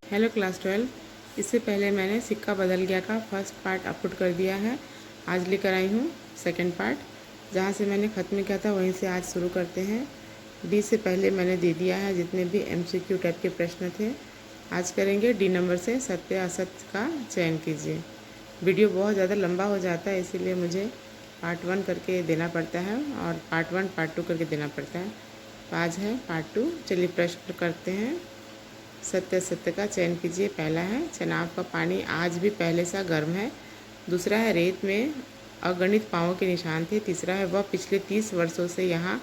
Hello class 12। इससे पहले मैंने सिक्का बदल गया का फर्स्ट पार्ट अपलोड कर दिया है। आज लेकर आई हूँ सेकंड पार्ट। जहाँ से मैंने ख़त्म किया था वहीं से आज शुरू करते हैं। डी से पहले मैंने दे दिया है जितने भी MCQ टाइप के प्रश्न थे। आज करेंगे डी नंबर से सत्य असत्य का चयन कीजिए। वीडियो बहुत ज़्यादा लंबा हो जाता है, इसीलिए मुझे पार्ट 1 करके देना पड़ता है और पार्ट 1 पार्ट 2 करके देना पड़ता है। तो आज है पार्ट 2। चलिए प्रश्न करते हैं। सत्य असत्य का चयन कीजिए। पहला है चनाब का पानी आज भी पहले सा गर्म है। दूसरा है रेत में अगणित पाँवों के निशान थे। तीसरा है वह पिछले 30 वर्षों से यहाँ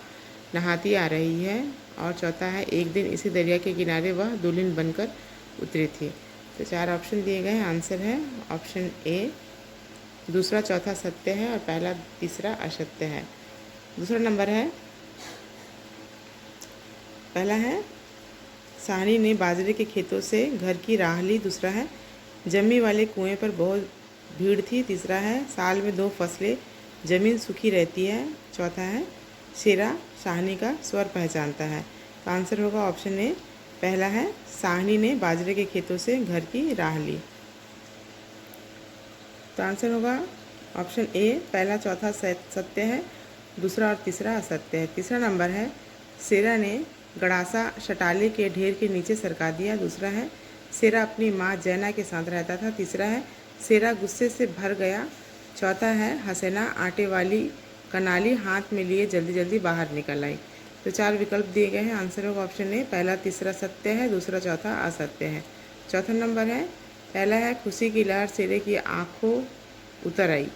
नहाती आ रही है। और चौथा है एक दिन इसी दरिया के किनारे वह दुल्हन बनकर उतरी थी। तो 4 ऑप्शन दिए गए हैं। आंसर है ऑप्शन ए। दूसरा चौथा सत्य है और पहला तीसरा असत्य है। दूसरा नंबर है, पहला है साहनी ने बाजरे के खेतों से घर की राह ली। दूसरा है जमी वाले कुएं पर बहुत भीड़ थी। तीसरा है साल में 2 फसलें ज़मीन सूखी रहती है। चौथा है शेरा साहनी का स्वर पहचानता है। तो आंसर होगा ऑप्शन ए। पहला है साहनी ने बाजरे के खेतों से घर की राह ली। तो आंसर होगा ऑप्शन ए। पहला चौथा सत्य है, दूसरा और तीसरा असत्य है। तीसरा नंबर है शेरा ने गड़ासा शटाले के ढेर के नीचे सरका दिया। दूसरा है शेरा अपनी माँ जैना के साथ रहता था। तीसरा है शेरा गुस्से से भर गया। चौथा है हसीना आटे वाली कनाली हाथ में लिए जल्दी जल्दी बाहर निकल आई। तो 4 विकल्प दिए गए हैं। आंसर होगा ऑप्शन ए। पहला तीसरा सत्य है, दूसरा चौथा असत्य है। चौथा नंबर है, पहला है खुशी की लहर शेरे की आंखों उतर आई।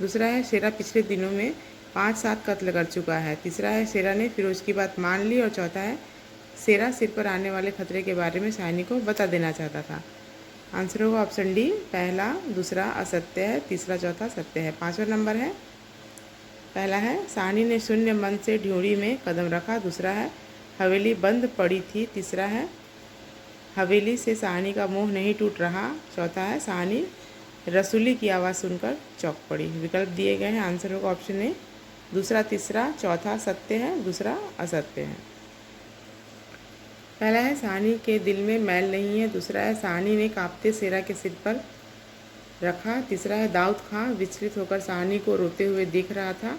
दूसरा है शेरा पिछले दिनों में 5-7 कत्ल कर चुका है। तीसरा है शेरा ने फिरोज की बात मान ली। और चौथा है शेरा सिर पर आने वाले खतरे के बारे में साहनी को बता देना चाहता था। आंसर होगा ऑप्शन डी। पहला दूसरा असत्य है, तीसरा चौथा सत्य है। 5वां नंबर है, पहला है साहनी ने शून्य मन से ढ्योड़ी में कदम रखा। दूसरा है हवेली बंद पड़ी थी। तीसरा है हवेली से साहनी का मोह नहीं टूट रहा। चौथा है साहनी रसूली की आवाज़ सुनकर चौंक पड़ी। विकल्प दिए गए हैं। आंसर होगा ऑप्शन ए। दूसरा तीसरा चौथा सत्य है, दूसरा असत्य है। पहला है साहनी के दिल में मैल नहीं है। दूसरा है साहनी ने कांपते शेरा के सिर पर रखा। तीसरा है दाऊद खां विचलित होकर साहनी को रोते हुए देख रहा था।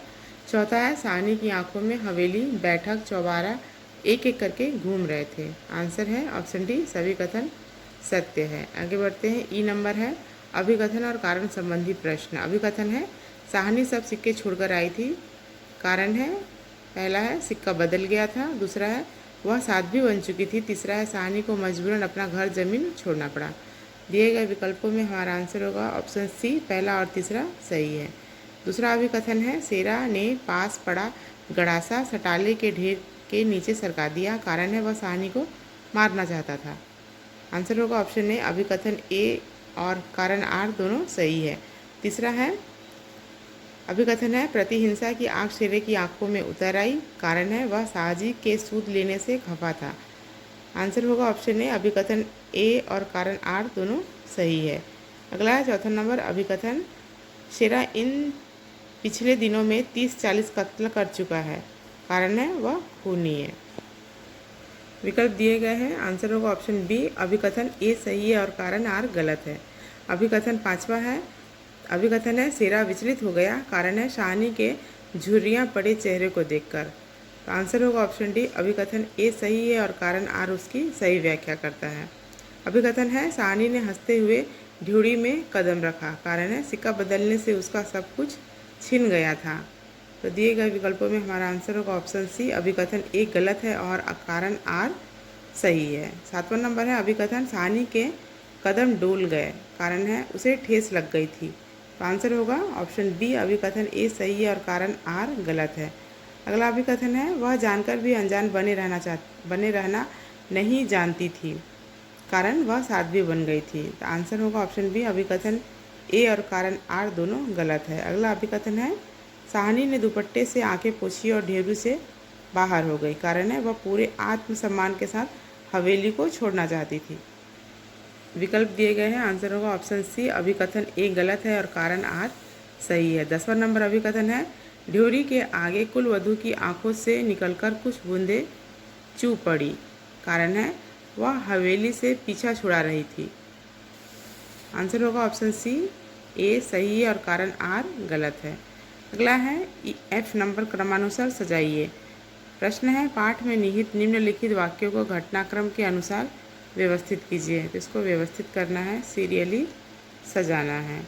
चौथा है साहनी की आंखों में हवेली बैठक चौबारा एक एक करके घूम रहे थे। आंसर है ऑप्शन डी। सभी कथन सत्य है। आगे बढ़ते हैं। ई नंबर है अभिकथन और कारण संबंधी प्रश्न। अभिकथन है साहनी सब सिक्के छोड़कर आई थी। कारण है, पहला है सिक्का बदल गया था। दूसरा है वह साध्वी बन चुकी थी। तीसरा है साहनी को मजबूरन अपना घर जमीन छोड़ना पड़ा। दिए गए विकल्पों में हमारा आंसर होगा ऑप्शन सी। पहला और तीसरा सही है। दूसरा अभिकथन है शेरा ने पास पड़ा गड़ासा सटाले के ढेर के नीचे सरका दिया। कारण है वह साहनी को मारना चाहता था। आंसर होगा ऑप्शन ए। अभिकथन ए और कारण आर दोनों सही है। तीसरा है अभिकथन है प्रतिहिंसा की आग शेरे की आंखों में उतर आई। कारण है वह साहजी के सूद लेने से खफा था। आंसर होगा ऑप्शन ए। अभिकथन ए और कारण आर दोनों सही है। अगला है चौथा नंबर अभिकथन शेरा इन पिछले दिनों में 30-40 कत्ल कर चुका है। कारण है वह खूनी है। विकल्प दिए गए हैं। आंसर होगा ऑप्शन बी। अभिकथन ए सही है और कारण आर गलत है। अभिकथन 5वां है, अभिकथन है शेरा विचलित हो गया। कारण है साहनी के झुर्रियाँ पड़े चेहरे को देखकर। तो आंसर होगा ऑप्शन डी। अभिकथन ए सही है और कारण आर उसकी सही व्याख्या करता है। अभिकथन है साहनी ने हंसते हुए ढ्योड़ी में कदम रखा। कारण है सिक्का बदलने से उसका सब कुछ छिन गया था। तो दिए गए विकल्पों में हमारा आंसर होगा ऑप्शन सी। अभिकथन ए गलत है और कारण आर सही है। 7वां नंबर है अभिकथन साहनी के कदम डोल गए। कारण है उसे ठेस लग गई थी। तो आंसर होगा ऑप्शन बी। अभिकथन ए सही है और कारण आर गलत है। अगला अभिकथन है वह जानकर भी अनजान बने रहना नहीं जानती थी। कारण वह साध्वी बन गई थी। तो आंसर होगा ऑप्शन बी। अभिकथन ए और कारण आर दोनों गलत है। अगला अभिकथन है साहनी ने दुपट्टे से आंखें पोंछी और ढेरू से बाहर हो गई। कारण है वह पूरे आत्मसम्मान के साथ हवेली को छोड़ना चाहती थी। विकल्प दिए गए हैं। आंसर होगा ऑप्शन सी। अभिकथन ए गलत है और कारण आर सही है। 10वां नंबर अभिकथन है ड्योरी के आगे कुलवधू की आंखों से निकलकर कुछ बूंदें चूक पड़ी। कारण है वह हवेली से पीछा छुड़ा रही थी। आंसर होगा ऑप्शन सी, ए सही है और कारण आर गलत है। अगला है एफ नंबर क्रमानुसार सजाइए। प्रश्न है पाठ में निहित निम्नलिखित वाक्यों को घटनाक्रम के अनुसार व्यवस्थित कीजिए। तो इसको व्यवस्थित करना है, सीरियली सजाना है।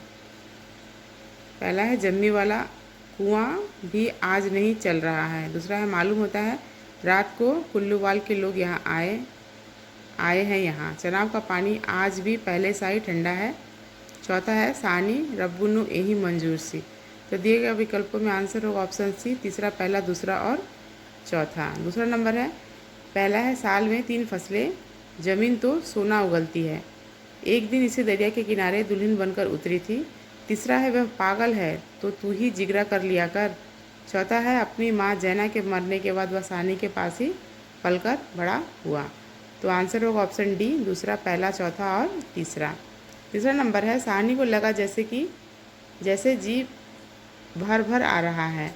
पहला है जम्मी वाला कुआं भी आज नहीं चल रहा है। दूसरा है मालूम होता है रात को कुल्लूवाल के लोग यहाँ आए हैं यहाँ। चनाव का पानी आज भी पहले सा ही ठंडा है। चौथा है सानी रब्बू नु यही मंजूर सी। तो दिए गए विकल्पों में आंसर होगा ऑप्शन सी, तीसरा, पहला, दूसरा और चौथा। दूसरा नंबर है, पहला है साल में 3 फसलें ज़मीन तो सोना उगलती है। एक दिन इसे दरिया के किनारे दुल्हन बनकर उतरी थी। तीसरा है वह पागल है तो तू ही जिगरा कर लिया कर। चौथा है अपनी माँ जैना के मरने के बाद वह सानी के पास ही पलकर बड़ा हुआ। तो आंसर होगा ऑप्शन डी, दूसरा, पहला, चौथा और तीसरा। तीसरा नंबर है सानी को लगा जैसे जी भर भर आ रहा है।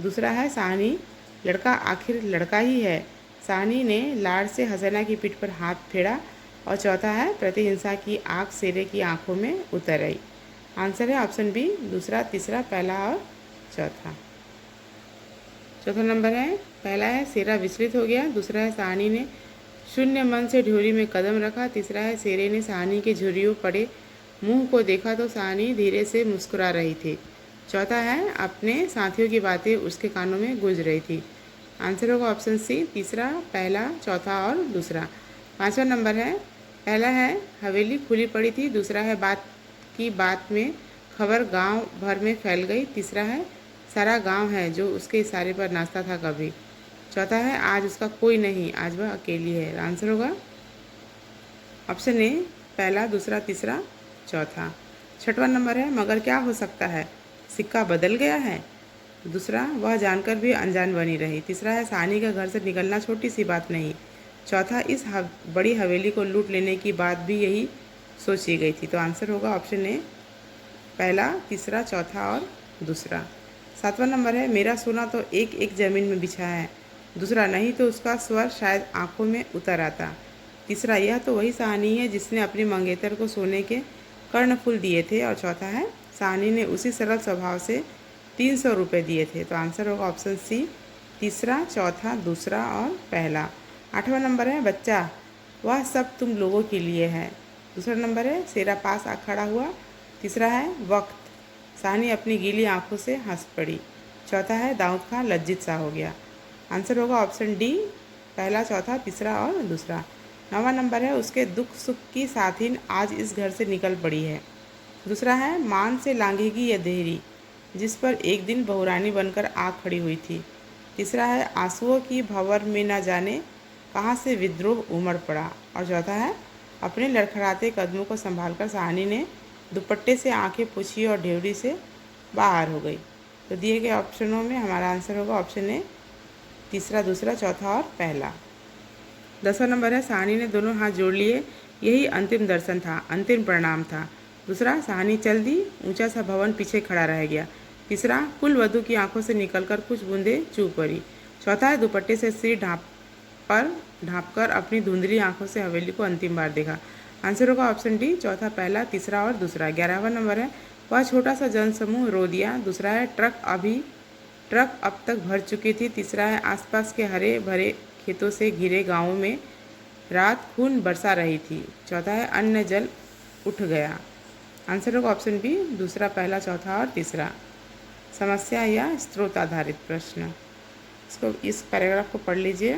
दूसरा है सानी लड़का आखिर लड़का ही है। सानी ने लाड़ से हसैना की पीठ पर हाथ फेरा। और चौथा है प्रतिहिंसा की आग शेरे की आंखों में उतर आई। आंसर है ऑप्शन बी, दूसरा, तीसरा, पहला और चौथा। चौथा नंबर है, पहला है शेरा विचलित हो गया। दूसरा है सानी ने शून्य मन से ढ्योरी में कदम रखा। तीसरा है शेरे ने सानी के झुर्रियों पड़े मुंह को देखा तो सानी धीरे से मुस्कुरा रही थी। चौथा है अपने साथियों की बातें उसके कानों में गूंज रही थी। आंसर होगा ऑप्शन सी, तीसरा, पहला, चौथा और दूसरा। पांचवा नंबर है, पहला है हवेली खुली पड़ी थी। दूसरा है बात में खबर गांव भर में फैल गई। तीसरा है सारा गांव है जो उसके इशारे पर नाचता था कभी। चौथा है आज उसका कोई नहीं, आज वह अकेली है। आंसर होगा ऑप्शन ए, पहला, दूसरा, तीसरा, चौथा। छठवां नंबर है, मगर क्या हो सकता है, सिक्का बदल गया है। दूसरा, वह जानकर भी अनजान बनी रही। तीसरा है सानी का घर से निकलना छोटी सी बात नहीं। चौथा, इस बड़ी हवेली को लूट लेने की बात भी यही सोची गई थी। तो आंसर होगा ऑप्शन ए, पहला, तीसरा, चौथा और दूसरा। सातवां नंबर है, मेरा सोना तो एक एक ज़मीन में बिछा है। दूसरा, नहीं तो उसका स्वर शायद आंखों में उतर आता। तीसरा, यह तो वही साहनी है जिसने अपनी मंगेतर को सोने के कर्णफूल दिए थे। और चौथा है साहनी ने उसी सरल स्वभाव से 300 रुपये दिए थे। तो आंसर होगा ऑप्शन सी, तीसरा, चौथा, दूसरा और पहला। आठवां नंबर है, बच्चा वह सब तुम लोगों के लिए है। दूसरा नंबर है, शेरा पास आ खड़ा हुआ। तीसरा है वक्त, साहनी अपनी गीली आंखों से हंस पड़ी। चौथा है दाऊद खां लज्जित सा हो गया। आंसर होगा ऑप्शन डी, पहला, चौथा, तीसरा और दूसरा। नौवां नंबर है, उसके दुख सुख की साथिन आज इस घर से निकल पड़ी है। दूसरा है मान से लांघेगी यह देहरी जिस पर एक दिन बहुरानी बनकर आ खड़ी हुई थी। तीसरा है आंसुओं की भंवर में न जाने कहाँ से विद्रोह उमड़ पड़ा। और चौथा है अपने लड़खड़ाते कदमों को संभालकर साहनी ने दुपट्टे से आंखें पोंछी और ढेवरी से बाहर हो गई। तो दिए गए ऑप्शनों में हमारा आंसर होगा ऑप्शन ए, तीसरा, दूसरा, चौथा और पहला। 10वां नंबर है, साहनी ने दोनों हाथ जोड़ लिए, यही अंतिम दर्शन था, अंतिम प्रणाम था। दूसरा, साहनी चल दी, ऊंचा सा भवन पीछे खड़ा रह गया। तीसरा, कुलवधू की आंखों से निकलकर कुछ बूंदें चूक पड़ी। चौथा है दुपट्टे से सिर ढांपकर अपनी धुंधली आंखों से हवेली को अंतिम बार देखा। आंसर होगा ऑप्शन डी, चौथा, पहला, तीसरा और दूसरा। 11वां नंबर है, वह छोटा सा जनसमूह रो दिया। दूसरा है ट्रक अब तक भर चुकी थी। तीसरा है आसपास के हरे भरे खेतों से घिरे गांवों में रात खून बरसा रही थी। चौथा है अन्न जल उठ गया। आंसर होगा ऑप्शन बी, दूसरा, पहला, चौथा और तीसरा। समस्या या स्रोत आधारित प्रश्न, इस पैराग्राफ को पढ़ लीजिए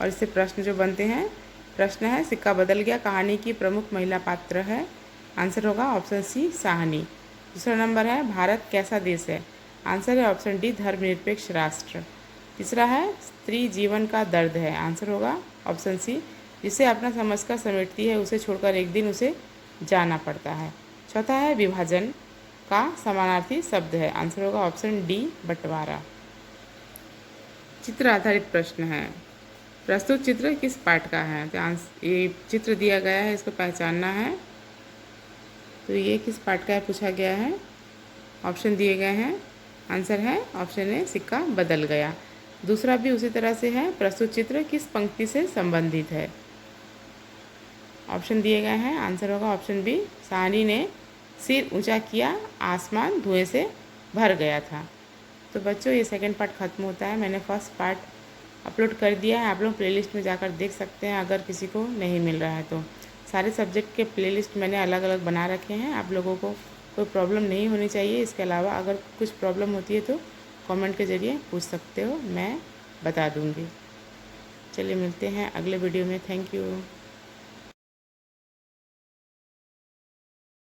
और इससे प्रश्न जो बनते हैं। प्रश्न है सिक्का बदल गया कहानी की प्रमुख महिला पात्र है। आंसर होगा ऑप्शन सी, साहनी। दूसरा नंबर है, भारत कैसा देश है। आंसर है ऑप्शन डी, धर्मनिरपेक्ष राष्ट्र। तीसरा है, स्त्री जीवन का दर्द है। आंसर होगा ऑप्शन सी, जिसे अपना समझकर समेटती है उसे छोड़कर एक दिन उसे जाना पड़ता है। चौथा है, विभाजन का समानार्थी शब्द है। आंसर होगा ऑप्शन डी, बंटवारा। चित्र आधारित प्रश्न है, प्रस्तुत चित्र किस पाठ का है। तो ये चित्र दिया गया है, इसको पहचानना है। तो ये किस पाठ का है पूछा गया है। ऑप्शन दिए गए हैं, आंसर है ऑप्शन ए, सिक्का बदल गया। दूसरा भी उसी तरह से है, प्रस्तुत चित्र किस पंक्ति से संबंधित है? ऑप्शन दिए गए हैं, आंसर होगा ऑप्शन बी, साहनी ने सिर ऊंचा किया, आसमान धुएं से भर गया था। तो बच्चों ये सेकंड पार्ट ख़त्म होता है। मैंने फर्स्ट पार्ट अपलोड कर दिया है, आप लोग प्लेलिस्ट में जाकर देख सकते हैं अगर किसी को नहीं मिल रहा है तो। सारे सब्जेक्ट के प्लेलिस्ट मैंने अलग अलग बना रखे हैं, आप लोगों को कोई प्रॉब्लम नहीं होनी चाहिए। इसके अलावा अगर कुछ प्रॉब्लम होती है तो कमेंट के ज़रिए पूछ सकते हो, मैं बता दूँगी। चलिए मिलते हैं अगले वीडियो में। Thank you.